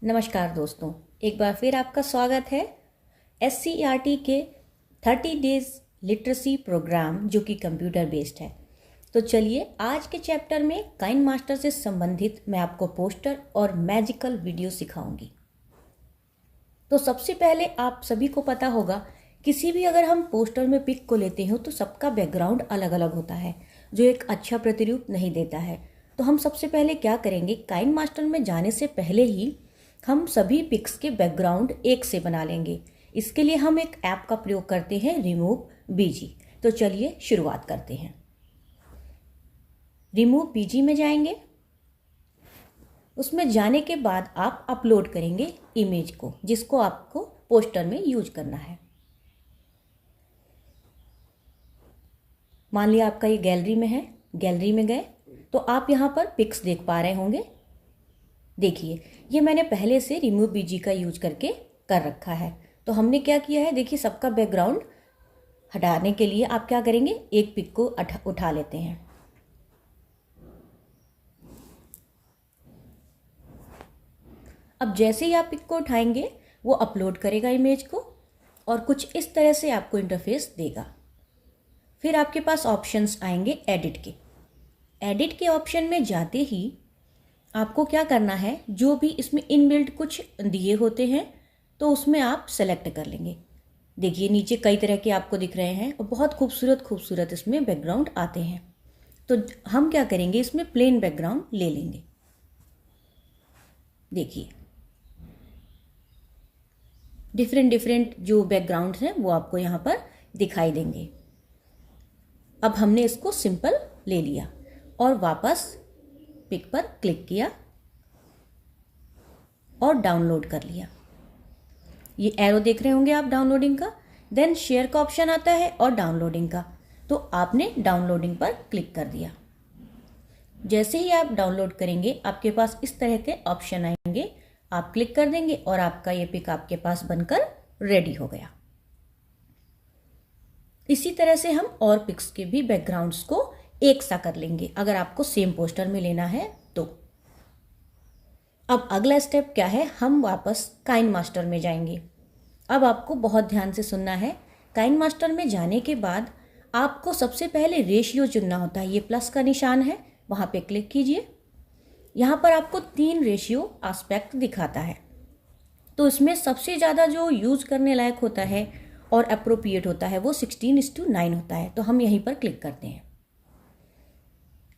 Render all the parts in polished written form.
नमस्कार दोस्तों, एक बार फिर आपका स्वागत है SCERT के 30 डेज लिटरेसी प्रोग्राम जो कि कंप्यूटर बेस्ड है। तो चलिए आज के चैप्टर में काइन मास्टर से संबंधित मैं आपको पोस्टर और मैजिकल वीडियो सिखाऊंगी। तो सबसे पहले आप सभी को पता होगा, किसी भी अगर हम पोस्टर में पिक को लेते हो तो सबका बैकग्राउंड अलग अलग होता है जो एक अच्छा प्रतिरूप नहीं देता है। तो हम सबसे पहले क्या करेंगे, काइन मास्टर में जाने से पहले ही हम सभी पिक्स के बैकग्राउंड एक से बना लेंगे। इसके लिए हम एक ऐप का प्रयोग करते हैं, रिमूव बीजी। तो चलिए शुरुआत करते हैं। रिमूव बीजी में जाएंगे, उसमें जाने के बाद आप अपलोड करेंगे इमेज को जिसको आपको पोस्टर में यूज करना है। मान लिया आपका ये गैलरी में है, गैलरी में गए तो आप यहाँ पर पिक्स देख पा रहे होंगे। देखिए, ये मैंने पहले से रिमूव बीजी का यूज करके कर रखा है। तो हमने क्या किया है, देखिए सबका बैकग्राउंड हटाने के लिए आप क्या करेंगे, एक पिक को उठा लेते हैं। अब जैसे ही आप पिक को उठाएंगे वो अपलोड करेगा इमेज को और कुछ इस तरह से आपको इंटरफेस देगा। फिर आपके पास ऑप्शंस आएंगे एडिट के। एडिट के ऑप्शन में जाते ही आपको क्या करना है, जो भी इसमें इनबिल्ट कुछ दिए होते हैं तो उसमें आप सेलेक्ट कर लेंगे। देखिए नीचे कई तरह के आपको दिख रहे हैं और बहुत खूबसूरत खूबसूरत इसमें बैकग्राउंड आते हैं। तो हम क्या करेंगे, इसमें प्लेन बैकग्राउंड ले लेंगे। देखिए डिफरेंट डिफरेंट जो बैकग्राउंड्स हैं वो आपको यहाँ पर दिखाई देंगे। अब हमने इसको सिंपल ले लिया और वापस पिक पर क्लिक किया और डाउनलोड कर लिया। ये एरो देख रहे होंगे आप डाउनलोडिंग का, देन शेयर का ऑप्शन आता है और डाउनलोडिंग का। तो आपने डाउनलोडिंग पर क्लिक कर दिया। जैसे ही आप डाउनलोड करेंगे आपके पास इस तरह के ऑप्शन आएंगे, आप क्लिक कर देंगे और आपका ये पिक आपके पास बनकर रेडी हो गया। इसी तरह से हम और पिक्स के भी बैकग्राउंड्स को एक सा कर लेंगे अगर आपको सेम पोस्टर में लेना है तो। अब अगला स्टेप क्या है, हम वापस काइन मास्टर में जाएंगे। अब आपको बहुत ध्यान से सुनना है। काइन मास्टर में जाने के बाद आपको सबसे पहले रेशियो चुनना होता है। ये प्लस का निशान है, वहां पे क्लिक कीजिए। यहाँ पर आपको 3 रेशियो एस्पेक्ट दिखाता है। तो इसमें सबसे ज़्यादा जो यूज करने लायक होता है और अप्रोप्रिएट होता है वो 16:9 होता है। तो हम यहीं पर क्लिक करते हैं।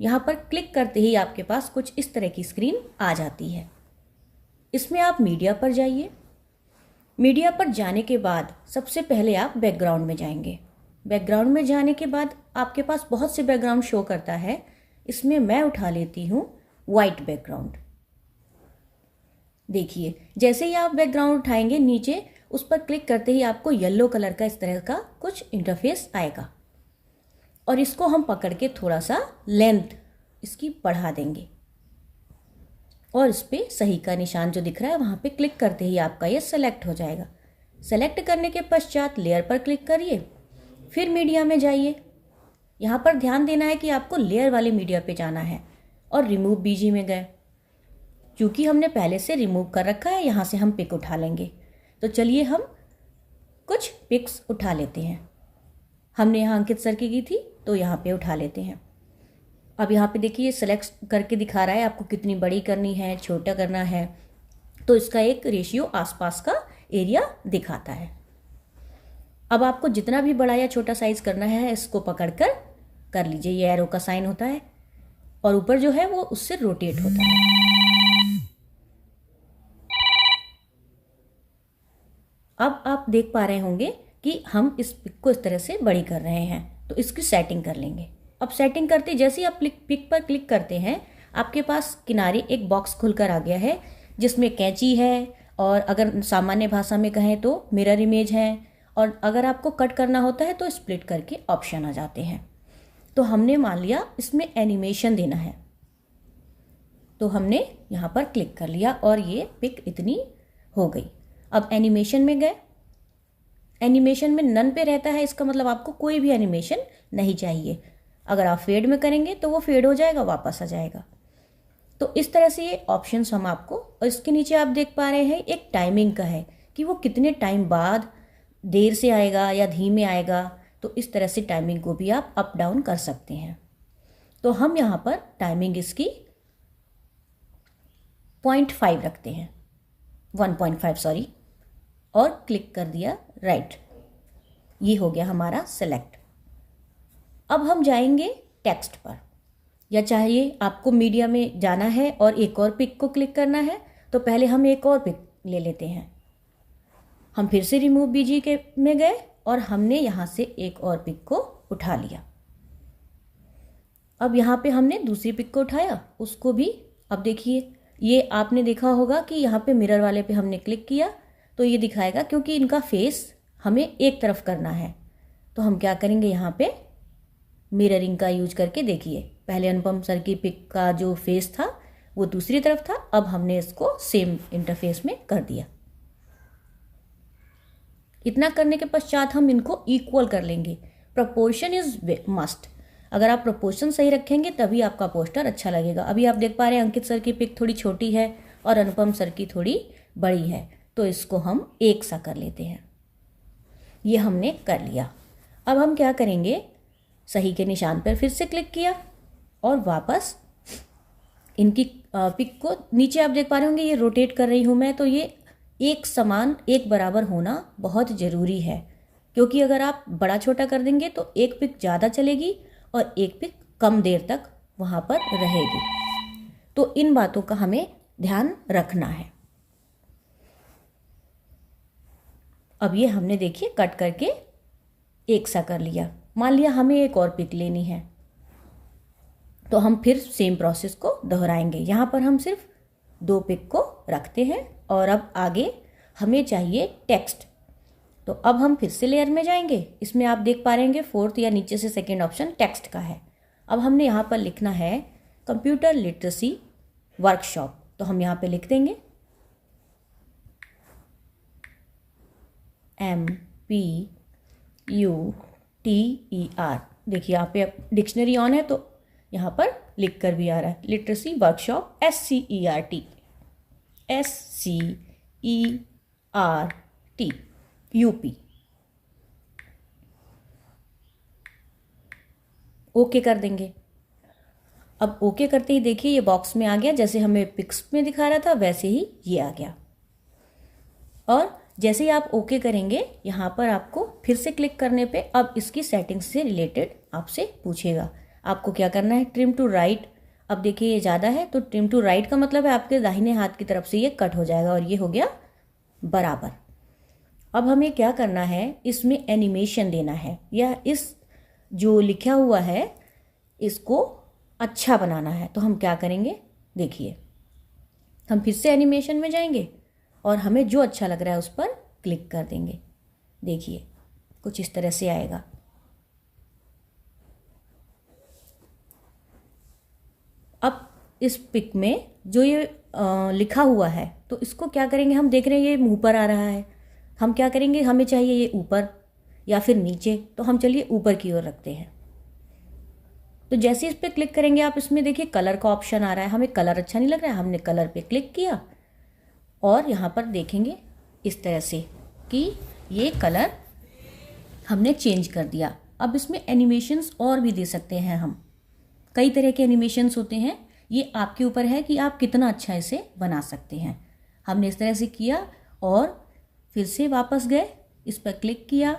यहाँ पर क्लिक करते ही आपके पास कुछ इस तरह की स्क्रीन आ जाती है। इसमें आप मीडिया पर जाइए। मीडिया पर जाने के बाद सबसे पहले आप बैकग्राउंड में जाएंगे। बैकग्राउंड में जाने के बाद आपके पास बहुत से बैकग्राउंड शो करता है। इसमें मैं उठा लेती हूँ वाइट बैकग्राउंड। देखिए जैसे ही आप बैकग्राउंड उठाएंगे, नीचे उस पर क्लिक करते ही आपको येलो कलर का इस तरह का कुछ इंटरफेस आएगा और इसको हम पकड़ के थोड़ा सा लेंथ इसकी बढ़ा देंगे और इस पर सही का निशान जो दिख रहा है वहाँ पे क्लिक करते ही आपका ये सेलेक्ट हो जाएगा। सेलेक्ट करने के पश्चात लेयर पर क्लिक करिए, फिर मीडिया में जाइए। यहाँ पर ध्यान देना है कि आपको लेयर वाले मीडिया पे जाना है और रिमूव बीजी में गए। क्योंकि हमने पहले से रिमूव कर रखा है, यहाँ से हम पिक उठा लेंगे। तो चलिए हम कुछ पिक्स उठा लेते हैं। हमने यहाँ अंकित सर की थी तो यहाँ पे उठा लेते हैं। अब यहाँ पे देखिए सेलेक्ट करके दिखा रहा है आपको कितनी बड़ी करनी है, छोटा करना है। तो इसका एक रेशियो आसपास का एरिया दिखाता है। अब आपको जितना भी बड़ा या छोटा साइज करना है इसको पकड़कर कर लीजिए। ये एरो का साइन होता है और ऊपर जो है वो उससे रोटेट होता है। अब आप देख पा रहे होंगे कि हम इस पिक को इस तरह से बड़ी कर रहे हैं। तो इसकी सेटिंग कर लेंगे। अब सेटिंग करते जैसे ही आप पिक पर क्लिक करते हैं आपके पास किनारे एक बॉक्स खुलकर आ गया है जिसमें कैंची है और अगर सामान्य भाषा में कहें तो मिरर इमेज है और अगर आपको कट करना होता है तो स्प्लिट करके ऑप्शन आ जाते हैं। तो हमने मान लिया इसमें एनिमेशन देना है तो हमने यहाँ पर क्लिक कर लिया और ये पिक इतनी हो गई। अब एनिमेशन में गए, एनिमेशन में नन पे रहता है, इसका मतलब आपको कोई भी एनिमेशन नहीं चाहिए। अगर आप फेड में करेंगे तो वो फेड हो जाएगा, वापस आ जाएगा। तो इस तरह से ये ऑप्शंस हम आपको, और इसके नीचे आप देख पा रहे हैं एक टाइमिंग का है कि वो कितने टाइम बाद देर से आएगा या धीमे आएगा। तो इस तरह से टाइमिंग को भी आप अप डाउन कर सकते हैं। तो हम यहाँ पर टाइमिंग इसकी 0.5 रखते हैं, 1.5 सॉरी, और क्लिक कर दिया राइट। ये हो गया हमारा सेलेक्ट। अब हम जाएंगे टेक्स्ट पर, या चाहिए आपको मीडिया में जाना है और एक और पिक को क्लिक करना है, तो पहले हम एक और पिक ले लेते हैं। हम फिर से रिमूव बीजी के में गए और हमने यहाँ से एक और पिक को उठा लिया। अब यहाँ पे हमने दूसरी पिक को उठाया, उसको भी, अब देखिए ये आपने देखा होगा कि यहाँ पे मिरर वाले पे हमने क्लिक किया तो ये दिखाएगा, क्योंकि इनका फेस हमें एक तरफ करना है। तो हम क्या करेंगे, यहाँ पे मिररिंग का यूज करके देखिए, पहले अनुपम सर की पिक का जो फेस था वो दूसरी तरफ था, अब हमने इसको सेम इंटरफेस में कर दिया। इतना करने के पश्चात हम इनको इक्वल कर लेंगे। Proportion is must. अगर आप प्रोपोर्शन सही रखेंगे तभी आपका पोस्टर अच्छा लगेगा। अभी आप देख पा रहे हैं अंकित सर की पिक थोड़ी छोटी है और अनुपम सर की थोड़ी बड़ी है, तो इसको हम एक सा कर लेते हैं। ये हमने कर लिया। अब हम क्या करेंगे, सही के निशान पर फिर से क्लिक किया और वापस इनकी पिक को नीचे आप देख पा रहे होंगे ये रोटेट कर रही हूँ मैं, तो ये एक समान एक बराबर होना बहुत ज़रूरी है, क्योंकि अगर आप बड़ा छोटा कर देंगे तो एक पिक ज़्यादा चलेगी और एक पिक कम देर तक वहाँ पर रहेगी। तो इन बातों का हमें ध्यान रखना है। अब ये हमने देखिए कट करके एक सा कर लिया। मान लिया हमें एक और पिक लेनी है, तो हम फिर सेम प्रोसेस को दोहराएंगे। यहाँ पर हम सिर्फ 2 पिक को रखते हैं और अब आगे हमें चाहिए टेक्स्ट। तो अब हम फिर से लेयर में जाएंगे। इसमें आप देख पा रहे हैं 4th या नीचे से 2nd ऑप्शन टेक्स्ट का है। अब हमने यहाँ पर लिखना है कंप्यूटर लिटरेसी वर्कशॉप, तो हम यहाँ पे लिख देंगे MPUTER। देखिए यहाँ पे डिक्शनरी ऑन है तो यहाँ पर लिख कर भी आ रहा है literacy workshop SCERT UP। Okay कर देंगे। अब ओके करते ही देखिए ये बॉक्स में आ गया, जैसे हमें पिक्स में दिखा रहा था वैसे ही ये आ गया। और जैसे ही आप ओके करेंगे यहाँ पर आपको फिर से क्लिक करने पे अब इसकी सेटिंग्स से रिलेटेड आपसे पूछेगा। आपको क्या करना है, ट्रिम टू राइट। अब देखिए ये ज़्यादा है तो ट्रिम टू राइट का मतलब है आपके दाहिने हाथ की तरफ से ये कट हो जाएगा और ये हो गया बराबर। अब हमें क्या करना है, इसमें एनिमेशन देना है या इस जो लिखा हुआ है इसको अच्छा बनाना है। तो हम क्या करेंगे, देखिए हम फिर से एनिमेशन में जाएंगे और हमें जो अच्छा लग रहा है उस पर क्लिक कर देंगे। देखिए कुछ इस तरह से आएगा। अब इस पिक में जो ये लिखा हुआ है तो इसको क्या करेंगे, हम देख रहे हैं ये मुंह पर आ रहा है। हम क्या करेंगे, हमें चाहिए ये ऊपर या फिर नीचे, तो हम चलिए ऊपर की ओर रखते हैं। तो जैसे इस पर क्लिक करेंगे आप इसमें देखिए कलर का ऑप्शन आ रहा है। हमें कलर अच्छा नहीं लग रहा है, हमने कलर पे क्लिक किया और यहाँ पर देखेंगे इस तरह से कि ये कलर हमने चेंज कर दिया। अब इसमें एनिमेशंस और भी दे सकते हैं हम, कई तरह के एनिमेशंस होते हैं, ये आपके ऊपर है कि आप कितना अच्छा इसे बना सकते हैं। हमने इस तरह से किया और फिर से वापस गए, इस पर क्लिक किया।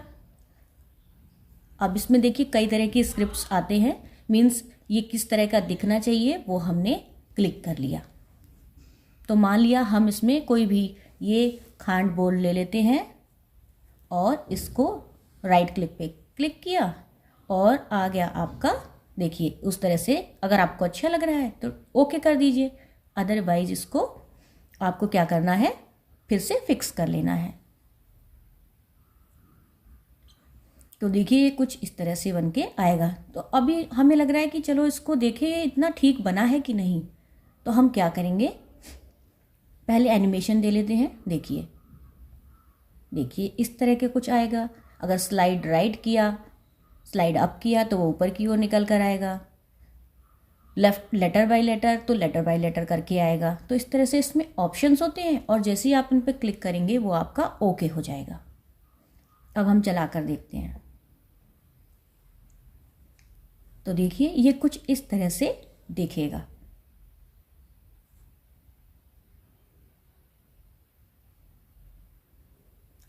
अब इसमें देखिए कई तरह की स्क्रिप्ट्स आते हैं, मीन्स ये किस तरह का दिखना चाहिए वो हमने क्लिक कर लिया। तो मान लिया हम इसमें कोई भी ये खांड बोर्ड ले लेते हैं और इसको राइट क्लिक पे क्लिक किया और आ गया आपका, देखिए उस तरह से। अगर आपको अच्छा लग रहा है तो ओके कर दीजिए, अदरवाइज इसको आपको क्या करना है, फिर से फिक्स कर लेना है। तो देखिए ये कुछ इस तरह से बन के आएगा। तो अभी हमें लग रहा है कि चलो इसको देखें ये इतना ठीक बना है कि नहीं, तो हम क्या करेंगे, पहले एनिमेशन दे लेते हैं। देखिए देखिए इस तरह के कुछ आएगा। अगर स्लाइड राइट किया, स्लाइड अप किया तो वो ऊपर की ओर निकल कर आएगा। लेफ्ट लेटर बाय लेटर तो लेटर बाय लेटर करके आएगा। तो इस तरह से इसमें ऑप्शंस होते हैं और जैसे ही आप इन पर क्लिक करेंगे वो आपका ओके हो जाएगा। अब हम चला कर देखते हैं। तो देखिए ये कुछ इस तरह से दिखेगा।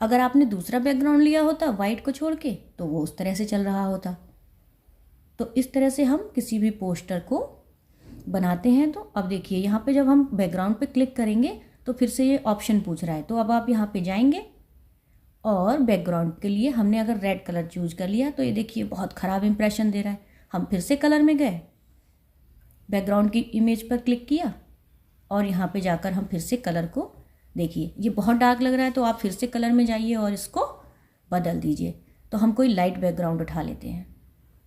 अगर आपने दूसरा बैकग्राउंड लिया होता वाइट को छोड़ के तो वो उस तरह से चल रहा होता। तो इस तरह से हम किसी भी पोस्टर को बनाते हैं। तो अब देखिए यहाँ पे जब हम बैकग्राउंड पे क्लिक करेंगे तो फिर से ये ऑप्शन पूछ रहा है। तो अब आप यहाँ पे जाएंगे और बैकग्राउंड के लिए हमने अगर रेड कलर चूज कर लिया तो ये देखिए बहुत ख़राब इंप्रेशन दे रहा है। हम फिर से कलर में गए, बैकग्राउंड की इमेज पर क्लिक किया और यहाँ पे जाकर हम फिर से कलर को देखिए ये बहुत डार्क लग रहा है। तो आप फिर से कलर में जाइए और इसको बदल दीजिए। तो हम कोई लाइट बैकग्राउंड उठा लेते हैं।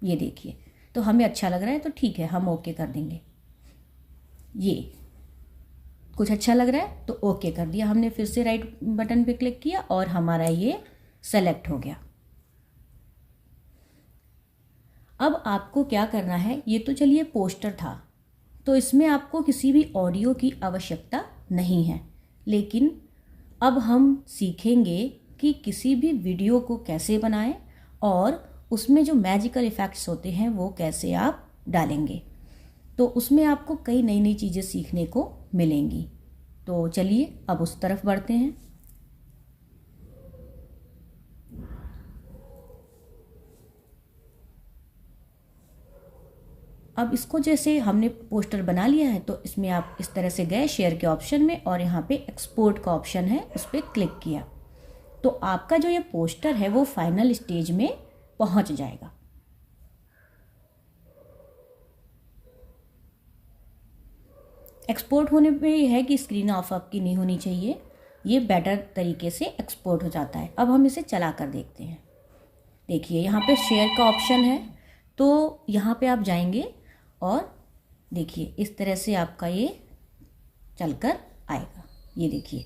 ये देखिए तो हमें अच्छा लग रहा है तो ठीक है हम ओके कर देंगे। ये कुछ अच्छा लग रहा है तो ओके कर दिया हमने। फिर से राइट बटन पे क्लिक किया और हमारा ये सेलेक्ट हो गया। अब आपको क्या करना है, ये तो चलिए पोस्टर था तो इसमें आपको किसी भी ऑडियो की आवश्यकता नहीं है। लेकिन अब हम सीखेंगे कि किसी भी वीडियो को कैसे बनाएं और उसमें जो मैजिकल इफ़ेक्ट्स होते हैं वो कैसे आप डालेंगे। तो उसमें आपको कई नई नई चीज़ें सीखने को मिलेंगी। तो चलिए अब उस तरफ बढ़ते हैं। अब इसको जैसे हमने पोस्टर बना लिया है तो इसमें आप इस तरह से गए शेयर के ऑप्शन में और यहाँ पे एक्सपोर्ट का ऑप्शन है, उस पर क्लिक किया तो आपका जो ये पोस्टर है वो फाइनल स्टेज में पहुँच जाएगा। एक्सपोर्ट होने पे ये है कि स्क्रीन ऑफ आपकी नहीं होनी चाहिए, ये बेटर तरीके से एक्सपोर्ट हो जाता है। अब हम इसे चला कर देखते हैं। देखिए यहाँ पे शेयर का ऑप्शन है तो यहाँ पे आप जाएंगे और देखिए इस तरह से आपका ये चलकर आएगा। ये देखिए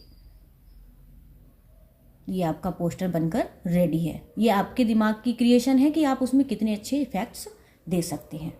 ये आपका पोस्टर बनकर रेडी है। ये आपके दिमाग की क्रिएशन है कि आप उसमें कितने अच्छे इफ़ेक्ट्स दे सकते हैं।